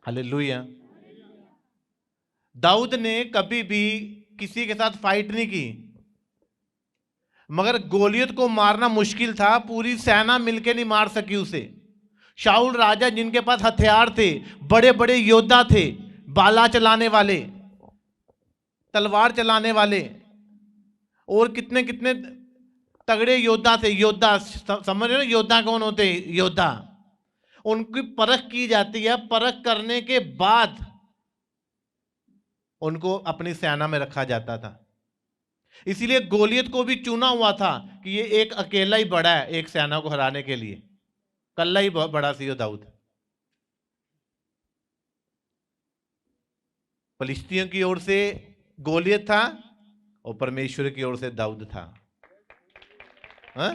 Hallelujah. Dawood ने कभी भी किसी के साथ फाइट नहीं की, मगर गोलियत को मारना मुश्किल था, पूरी सेना मिलकर नहीं मार सकी उसे। शाऊल राजा जिनके पास हथियार थे, बड़े बड़े योद्धा थे, बाला चलाने वाले, तलवार चलाने वाले, और कितने कितने तगड़े योद्धा थे। योद्धा समझ रहे हो योद्धा कौन होते? योद्धा। उनकी परख की जाती है, परख करने के बाद उनको अपनी सेना में रखा जाता था। इसीलिए गोलियत को भी चुना हुआ था कि ये एक अकेला ही बड़ा है एक सेना को हराने के लिए, कल्ला ही बड़ा सी दाऊद। फलिस्तियों की ओर से गोलियत था और परमेश्वर की ओर से दाऊद था। हा?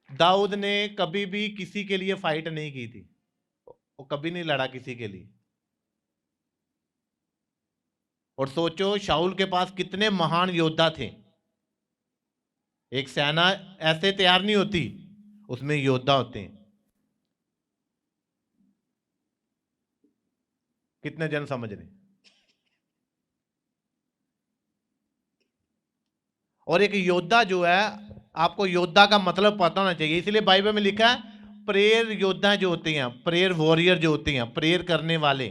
दाऊद ने कभी भी किसी के लिए फाइट नहीं की थी, वो कभी नहीं लड़ा किसी के लिए। और सोचो शाऊल के पास कितने महान योद्धा थे। एक सेना ऐसे तैयार नहीं होती, उसमें योद्धा होते हैं। कितने जन समझ रहे? और एक योद्धा जो है, आपको योद्धा का मतलब पता होना चाहिए, इसलिए बाइबल में लिखा है प्रेयर योद्धा जो होते हैं, प्रेयर वॉरियर जो होते हैं, प्रेयर करने वाले,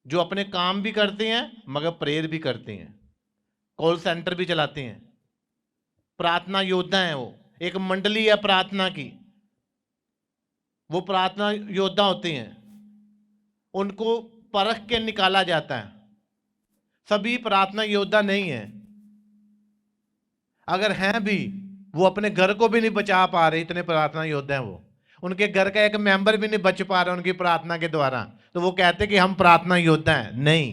जो अपने काम भी करते हैं मगर प्रेयर भी करते हैं, कॉल सेंटर भी चलाते हैं, प्रार्थना योद्धा है। वो एक मंडली है प्रार्थना की, वो प्रार्थना योद्धा होते हैं। उनको परख के निकाला जाता है। सभी प्रार्थना योद्धा नहीं है, अगर हैं भी वो अपने घर को भी नहीं बचा पा रहे, इतने प्रार्थना योद्धा हैं वो। उनके घर का एक मेंबर भी नहीं बच पा रहा उनकी प्रार्थना के द्वारा, तो वो कहते कि हम प्रार्थना योद्धा हैं। नहीं,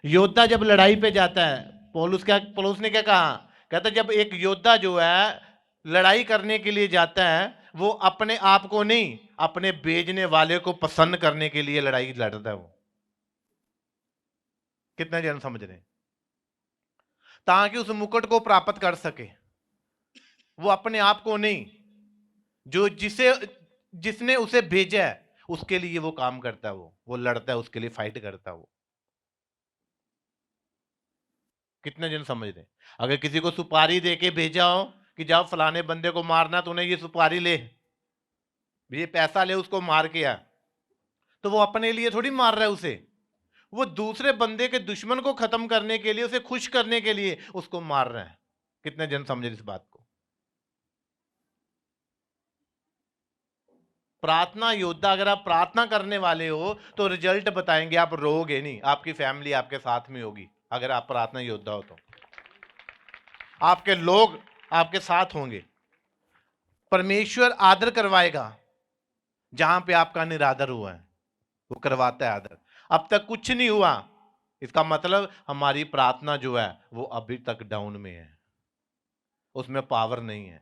योद्धा जब लड़ाई पे जाता है, पौलुस ने क्या कहा? कहता जब एक योद्धा जो है लड़ाई करने के लिए जाता है, वो अपने आप को नहीं, अपने भेजने वाले को पसंद करने के लिए लड़ाई लड़ता है वो। कितने जन समझ रहे हैं? ताकि उस मुकुट को प्राप्त कर सके। वो अपने आप को नहीं, जो जिसने उसे भेजा है उसके लिए वो काम करता है, वो लड़ता है, उसके लिए फाइट करता है वो। कितने जन समझ रहे? अगर किसी को सुपारी देके भेजा हो कि जाओ फलाने बंदे को मारना, तूने ये सुपारी ले, ये पैसा ले, उसको मार के आ, तो वो अपने लिए थोड़ी मार रहा है उसे, वो दूसरे बंदे के दुश्मन को खत्म करने के लिए, उसे खुश करने के लिए उसको मार रहा है। कितने जन समझे इस बात को? प्रार्थना योद्धा, अगर आप प्रार्थना करने वाले हो तो रिजल्ट बताएंगे, आप रोओगे नहीं, आपकी फैमिली आपके साथ में होगी। अगर आप प्रार्थना योद्धा हो तो आपके लोग आपके साथ होंगे। परमेश्वर आदर करवाएगा जहां पे आपका निरादर हुआ है, वो करवाता है आदर। अब तक कुछ नहीं हुआ, इसका मतलब हमारी प्रार्थना जो है वो अभी तक डाउन में है, उसमें पावर नहीं है।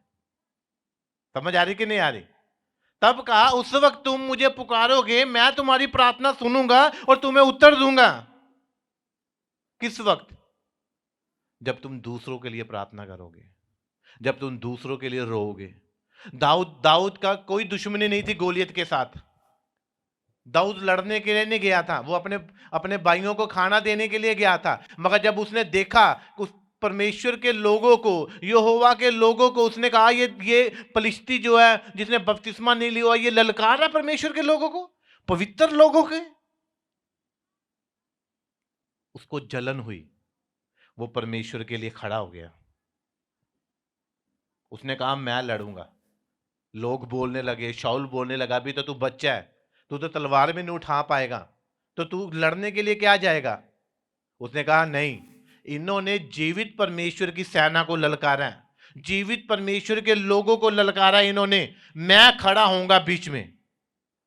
समझ आ रही कि नहीं आ रही? तब कहा उस वक्त तुम मुझे पुकारोगे, मैं तुम्हारी प्रार्थना सुनूंगा और तुम्हें उत्तर दूंगा। किस वक्त? जब तुम दूसरों के लिए प्रार्थना करोगे, जब तुम दूसरों के लिए रोओगे। दाऊद का कोई दुश्मनी नहीं थी गोलियत के साथ। दाऊद लड़ने के लिए नहीं गया था, वो अपने अपने भाइयों को खाना देने के लिए गया था। मगर जब उसने देखा उस परमेश्वर के लोगों को, यहोवा के लोगों को, उसने कहा ये फलिश्ती जो है जिसने बपतिस्मा नहीं लिया, ये ललकार रहा परमेश्वर के लोगों को, पवित्र लोगों के। उसको जलन हुई, वो परमेश्वर के लिए खड़ा हो गया। उसने कहा मैं लड़ूंगा। लोग बोलने लगे, शाऊल बोलने लगा अभी तो तू बच्चा है, तू तो तलवार भी नहीं उठा पाएगा, तो तू लड़ने के लिए क्या जाएगा? उसने कहा नहीं, इन्होंने जीवित परमेश्वर की सेना को ललकारा है, जीवित परमेश्वर के लोगों को ललकारा इन्होंने, मैं खड़ा होऊंगा बीच में।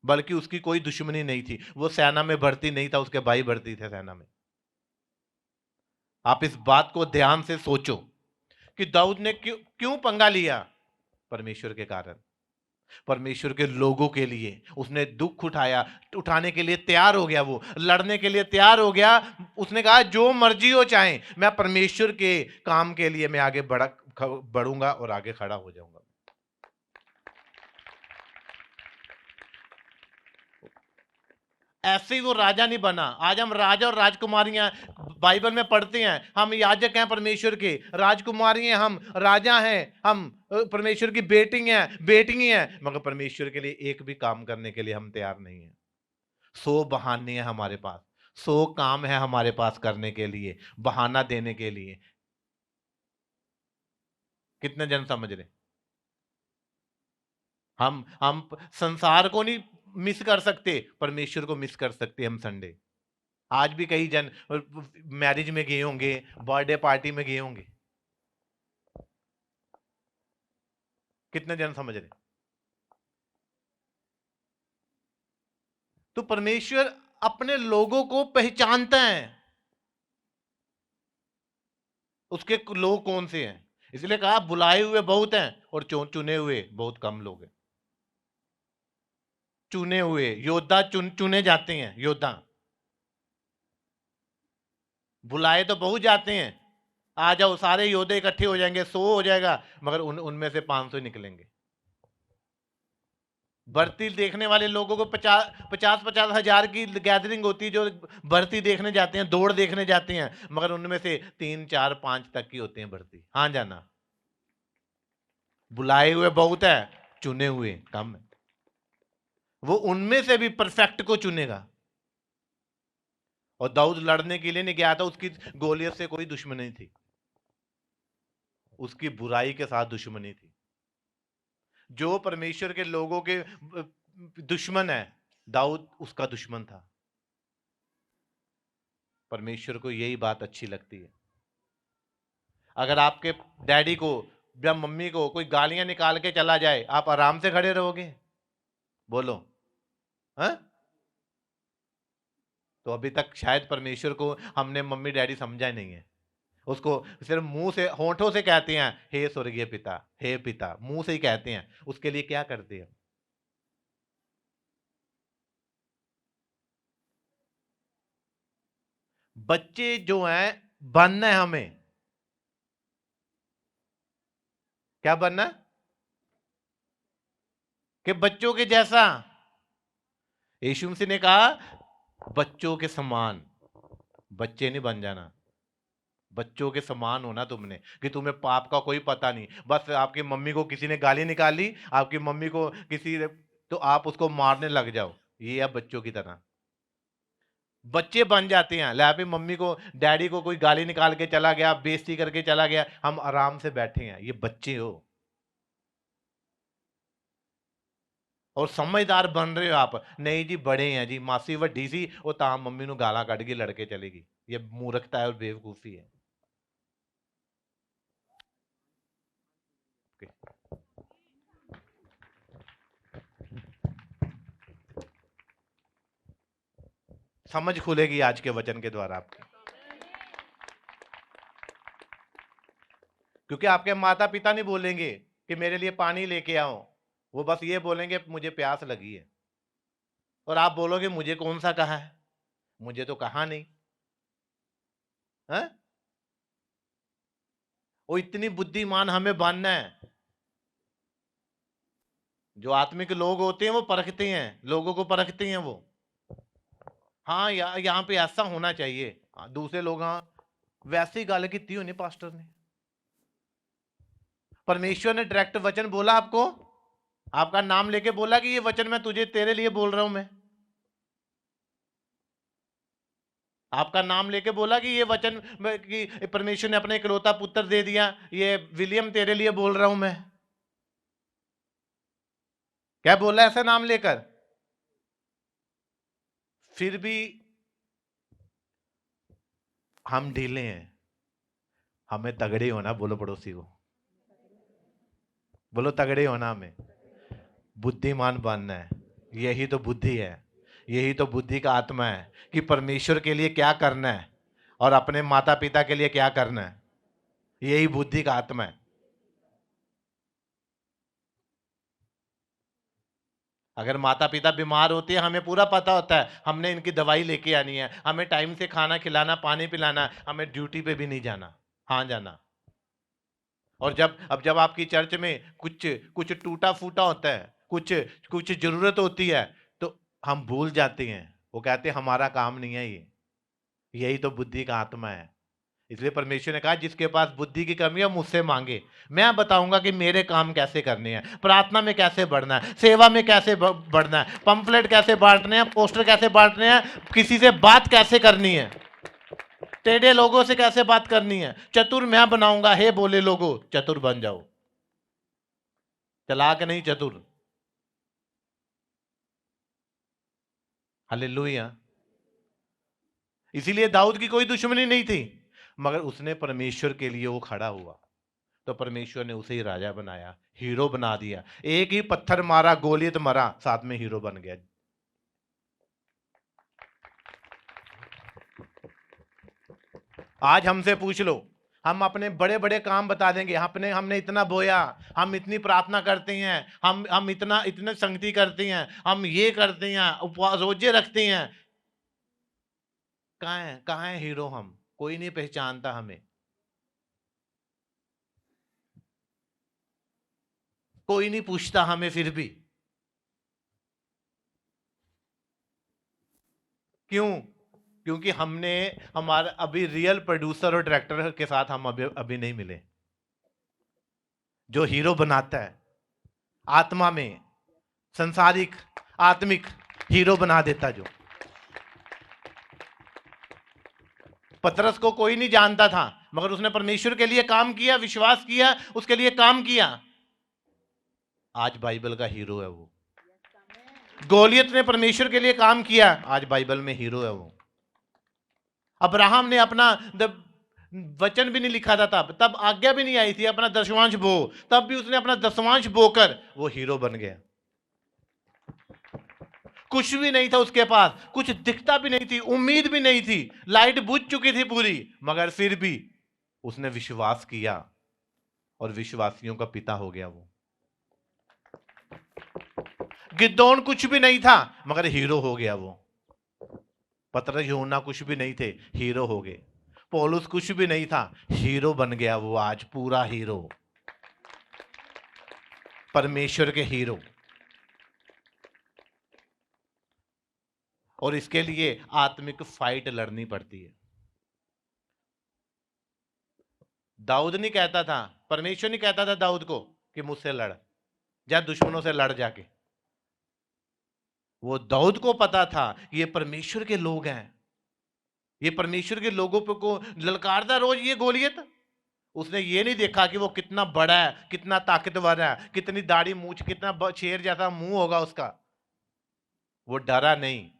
बल्कि उसकी कोई दुश्मनी नहीं थी, वो सेना में भर्ती नहीं था, उसके भाई भर्ती थे सेना में। आप इस बात को ध्यान से सोचो कि दाऊद ने क्यों क्यों पंगा लिया? परमेश्वर के कारण, परमेश्वर के लोगों के लिए उसने दुख उठाया, उठाने के लिए तैयार हो गया, वो लड़ने के लिए तैयार हो गया। उसने कहा जो मर्जी हो चाहे, मैं परमेश्वर के काम के लिए मैं आगे बढ़ूंगा और आगे खड़ा हो जाऊंगा। ऐसे ही वो राजा नहीं बना। आज हम राजा और राजकुमारियां बाइबल में पढ़ते हैं, हम याजक हैं परमेश्वर के, राजकुमारी हैं हम, राजा हैं हम, परमेश्वर की बेटी हैं, मगर परमेश्वर के लिए एक भी काम करने के लिए हम तैयार नहीं है। 100 बहाने हैं हमारे पास, 100 काम है हमारे पास करने के लिए, बहाना देने के लिए। कितने जन समझ रहे? हम संसार को नहीं मिस कर सकते, परमेश्वर को मिस कर सकते हम संडे। आज भी कई जन मैरिज में गए होंगे, बर्थडे पार्टी में गए होंगे। कितने जन समझ रहे? तो परमेश्वर अपने लोगों को पहचानता है, उसके लोग कौन से हैं। इसलिए कहा बुलाए हुए बहुत हैं और चुने हुए बहुत कम लोग हैं। चुने हुए योद्धा चुने जाते हैं, योद्धा। बुलाए तो बहुत जाते हैं, आ जाओ सारे योद्धे इकट्ठे हो जाएंगे, 100 हो जाएगा, मगर उनमें से 500 निकलेंगे। भर्ती देखने वाले लोगों को 50-50 हजार की गैदरिंग होती है, जो भर्ती देखने जाते हैं, दौड़ देखने जाते हैं, मगर उनमें से 3-4-5 तक की होते हैं भर्ती। हाँ जाना, बुलाए हुए बहुत है, चुने हुए कम है। वो उनमें से भी परफेक्ट को चुनेगा। और दाऊद लड़ने के लिए नहीं गया था, उसकी गोलियत से कोई दुश्मनी थी, उसकी बुराई के साथ दुश्मनी थी। जो परमेश्वर के लोगों के दुश्मन है, दाऊद उसका दुश्मन था। परमेश्वर को यही बात अच्छी लगती है। अगर आपके डैडी को या मम्मी को कोई गालियां निकाल के चला जाए, आप आराम से खड़े रहोगे? बोलो। हाँ? तो अभी तक शायद परमेश्वर को हमने मम्मी डैडी समझा नहीं है। उसको सिर्फ मुंह से, होठों से कहते हैं हे स्वर्गीय पिता, हे पिता, मुंह से ही कहते हैं, उसके लिए क्या करते हैं? बच्चे जो हैं, बनना है हमें। क्या बनना है? कि बच्चों के जैसा। यीशु मसीह ने कहा बच्चों के समान। बच्चे नहीं बन जाना, बच्चों के समान होना तुमने, कि तुम्हें पाप का कोई पता नहीं। बस आपकी मम्मी को किसी ने गाली निकाली, आपकी मम्मी को किसी ने, तो आप उसको मारने लग जाओ। ये है बच्चों की तरह। बच्चे बन जाते हैं, ले अभी मम्मी को डैडी को कोई गाली निकाल के चला गया, बेइज्जती करके चला गया, हम आराम से बैठे हैं, ये बच्चे हो। और समझदार बन रहे हो आप, नहीं जी बड़े हैं जी, मासी वड्डी सी वो तां मम्मी ਨੂੰ गाला ਕੱਢ के लड़के चलेगी। ये मूर्खता है और बेवकूफी है। समझ खुलेगी आज के वचन के द्वारा आपकी, क्योंकि आपके माता पिता नहीं बोलेंगे कि मेरे लिए पानी लेके आओ, वो बस ये बोलेंगे मुझे प्यास लगी है। और आप बोलोगे मुझे कौन सा कहा है, मुझे तो कहा नहीं है। वो इतनी बुद्धिमान हमें बनना है। जो आत्मिक लोग होते हैं वो परखते हैं, लोगों को परखते हैं वो। हाँ यहाँ पे ऐसा होना चाहिए, दूसरे लोग हाँ वैसी गल की होनी पास्टर ने। परमेश्वर ने डायरेक्ट वचन बोला आपको, आपका नाम लेके बोला कि ये वचन मैं तुझे तेरे लिए बोल रहा हूं। मैं आपका नाम लेके बोला कि ये वचन कि परमेश्वर ने अपना इकलौता पुत्र दे दिया, ये विलियम तेरे लिए बोल रहा हूं मैं। क्या बोला ऐसा नाम लेकर? फिर भी हम ढीले हैं। हमें तगड़े होना, बोलो पड़ोसी को, बोलो तगड़े होना, हमें बुद्धिमान बनना है। यही तो बुद्धि है, यही तो बुद्धि का आत्मा है कि परमेश्वर के लिए क्या करना है और अपने माता पिता के लिए क्या करना है। यही बुद्धि का आत्मा है। अगर माता पिता बीमार होते हैं, हमें पूरा पता होता है हमने इनकी दवाई लेके आनी है, हमें टाइम से खाना खिलाना, पानी पिलाना, हमें ड्यूटी पे भी नहीं जाना, हाँ जाना। और जब आपकी चर्च में कुछ कुछ टूटा फूटा होता है, कुछ कुछ जरूरत होती है, तो हम भूल जाते हैं वो कहते हमारा काम नहीं है ये, यही तो बुद्धि का आत्मा है। इसलिए परमेश्वर ने कहा जिसके पास बुद्धि की कमी है मुझसे मांगे, मैं बताऊंगा कि मेरे काम कैसे करने हैं, प्रार्थना में कैसे बढ़ना है, सेवा में कैसे बढ़ना है, पंपलेट कैसे बांटने हैं, पोस्टर कैसे बांटने हैं, किसी से बात कैसे करनी है, टेढ़े लोगों से कैसे बात करनी है, चतुर मैं बनाऊंगा। हे बोले लोगों, चतुर बन जाओ, चालाक नहीं चतुर। हालेलुया। इसीलिए दाऊद की कोई दुश्मनी नहीं थी, मगर उसने परमेश्वर के लिए वो खड़ा हुआ, तो परमेश्वर ने उसे ही राजा बनाया, हीरो बना दिया। एक ही पत्थर मारा, गोलियत मरा, साथ में हीरो बन गया। आज हमसे पूछ लो, हम अपने बड़े बड़े काम बता देंगे, हमने इतना बोया, हम इतनी प्रार्थना करते हैं, हम इतने संगति करते हैं, हम ये करते हैं, उपवास रोजे रखते हैं। कहाँ है हीरो? हम कोई नहीं पहचानता हमें, कोई नहीं पूछता हमें फिर भी। क्यों? क्योंकि हमने हमारा अभी रियल प्रोड्यूसर और डायरेक्टर के साथ हम अभी नहीं मिले, जो हीरो बनाता है आत्मा में, संसारिक आत्मिक हीरो बना देता। जो पतरस को कोई नहीं जानता था, मगर उसने परमेश्वर के लिए काम किया, विश्वास किया, उसके लिए काम किया, आज बाइबल का हीरो है वो। गोलियत ने परमेश्वर के लिए काम किया, आज बाइबल में हीरो है वो। अब्राहम ने अपना वचन भी नहीं लिखा था, तब आज्ञा भी नहीं आई थी अपना दशवांश बो, तब भी उसने अपना दशवांश बोकर वो हीरो बन गया। कुछ भी नहीं था उसके पास, कुछ दिखता भी नहीं थी, उम्मीद भी नहीं थी, लाइट बुझ चुकी थी पूरी, मगर फिर भी उसने विश्वास किया और विश्वासियों का पिता हो गया वो। गिदोन कुछ भी नहीं था, मगर हीरो हो गया वो। पतरस यूहन्ना कुछ भी नहीं थे, हीरो हो गए। पौलुस कुछ भी नहीं था, हीरो बन गया वो, आज पूरा हीरो, परमेश्वर के हीरो। और इसके लिए आत्मिक फाइट लड़नी पड़ती है। दाऊद नहीं कहता था, परमेश्वर नहीं कहता था दाऊद को कि मुझसे लड़, जा दुश्मनों से लड़ जाके। वो दाऊद को पता था ये परमेश्वर के लोग हैं, ये परमेश्वर के लोगों पे को ललकारता रोज ये गोलियत। उसने ये नहीं देखा कि वो कितना बड़ा है, कितना ताकतवर है, कितनी दाढ़ी मूछ, कितना शेर जैसा मुंह होगा उसका। वो डरा नहीं,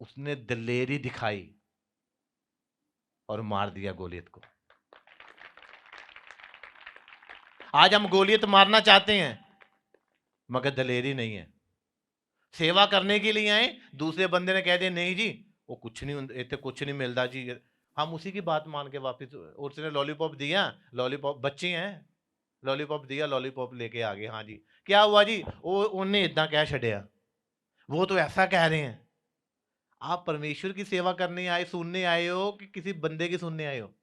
उसने दिलेरी दिखाई और मार दिया गोलियत को। आज हम गोलियत मारना चाहते हैं, मगर दिलेरी नहीं है। सेवा करने के लिए आए, दूसरे बंदे ने कह दिया नहीं जी वो कुछ नहीं, इतने कुछ नहीं मिलता जी, हम उसी की बात मान के वापस, उसने लॉलीपॉप दिया, लॉलीपॉप बच्चे हैं, लॉलीपॉप दिया, लॉलीपॉप लेके आ गए। हाँ जी क्या हुआ जी, वो उन्हें इतना कह छड़िया, वो तो ऐसा कह रहे हैं। आप परमेश्वर की सेवा करने आए, सुनने आए हो कि किसी बंदे की सुनने आए हो?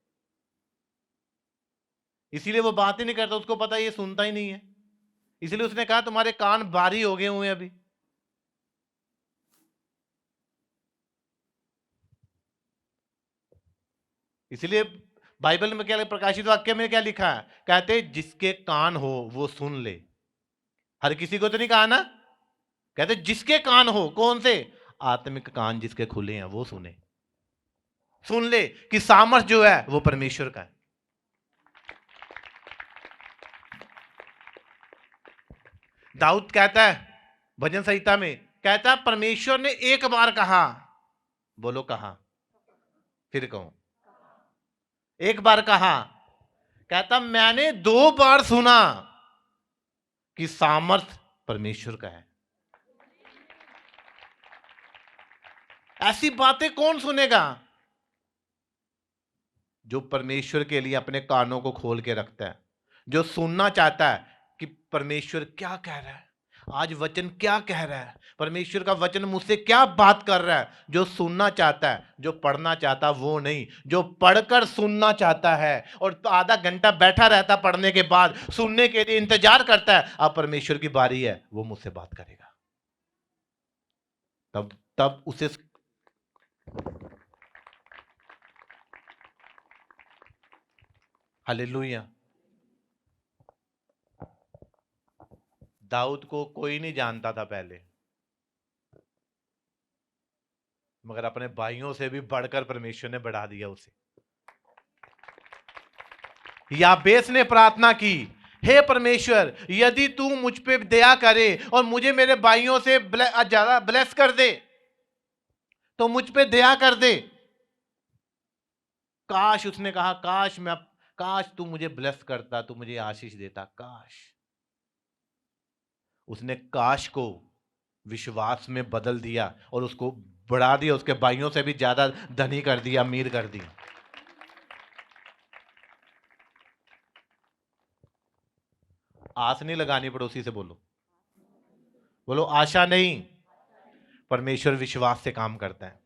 इसीलिए वो बात ही नहीं करता, उसको पता ये सुनता ही नहीं है। इसलिए उसने कहा तुम्हारे कान भारी हो गए हुए हैं अभी। इसलिए बाइबल में क्या, प्रकाशित वाक्य में क्या लिखा है? कहते जिसके कान हो वो सुन ले। हर किसी को तो नहीं कहा ना, कहते जिसके कान हो, कौन से? आत्मिक कान जिसके खुले हैं वो सुने, सुन ले कि सामर्थ जो है वो परमेश्वर का है। दाऊद कहता है भजन संहिता में, कहता है परमेश्वर ने एक बार कहा, बोलो कहा, फिर कहूं, एक बार कहा, कहता मैंने 2 बार सुना कि सामर्थ परमेश्वर का है। ऐसी बातें कौन सुनेगा? जो परमेश्वर के लिए अपने कानों को खोल के रखता है, जो सुनना चाहता है कि परमेश्वर क्या कह रहा है, आज वचन क्या कह रहा है, परमेश्वर का वचन मुझसे क्या बात कर रहा है। जो सुनना चाहता है, जो पढ़ना चाहता, वो नहीं, जो पढ़कर सुनना चाहता है और आधा घंटा बैठा रहता पढ़ने के बाद, सुनने के लिए इंतजार करता है, अब परमेश्वर की बारी है, वो मुझसे बात करेगा। तब तब उसे हालेलुया। दाऊद को कोई नहीं जानता था पहले, मगर अपने भाइयों से भी बढ़कर परमेश्वर ने बढ़ा दिया उसे। याबेस ने प्रार्थना की, हे परमेश्वर, यदि तू मुझ पे दया करे और मुझे मेरे भाइयों से ज्यादा ब्लेस कर दे, तो मुझ पे दया कर दे। काश, उसने कहा, काश तू मुझे ब्लेस करता, तू मुझे आशीष देता, काश। उसने काश को विश्वास में बदल दिया और उसको बढ़ा दिया, उसके भाइयों से भी ज्यादा धनी कर दिया, अमीर कर दिया। आस नहीं लगानी, पड़ोसी से बोलो, बोलो आशा नहीं, परमेश्वर विश्वास से काम करता है।